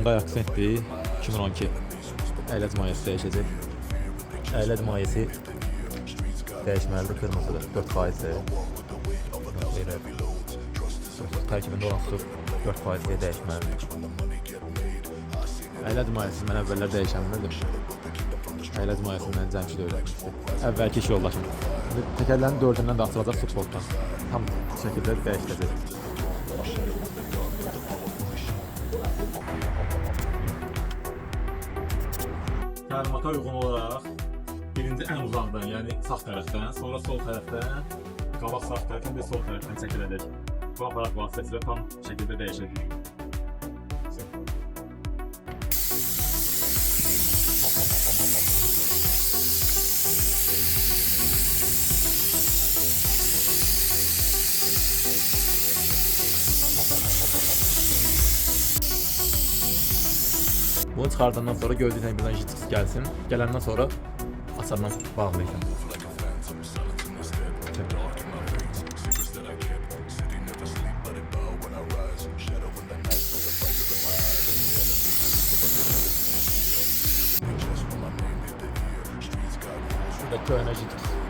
Hyundai Accent 2012 əylət mayesi dəyişəcək. Əylət mayesi dəyişməlidir, kırmızıdır, 4%-dir. Tərkibində olan su 4%-dir, dəyişməlidir. Əylət mayesi mən əvvəllər dəyişənmirdim. Əylət mayesi mən Cəmşid öyrətmişdi. Əvvəlki iş yoldaşım. Təkərlərin 4-ündən də açılacaq futboldan. Tam şəkildə dəyişiləcək. Təlimata uyğun olaraq birinci ən uzaqdan, yəni sağ tərəfdən, sonra sol tərəfdən, qabaq sağ tərəfdən və sol tərəfdən çəkiləcək. Bu aparat vasitəsilə tam şəkildə dəyişəcək. Bunu çıxardandan sonra gözləyirəm birdən jiks gəlsin. Gələndən sonra açardan bağlayacağım. Şurada köhnə jiks.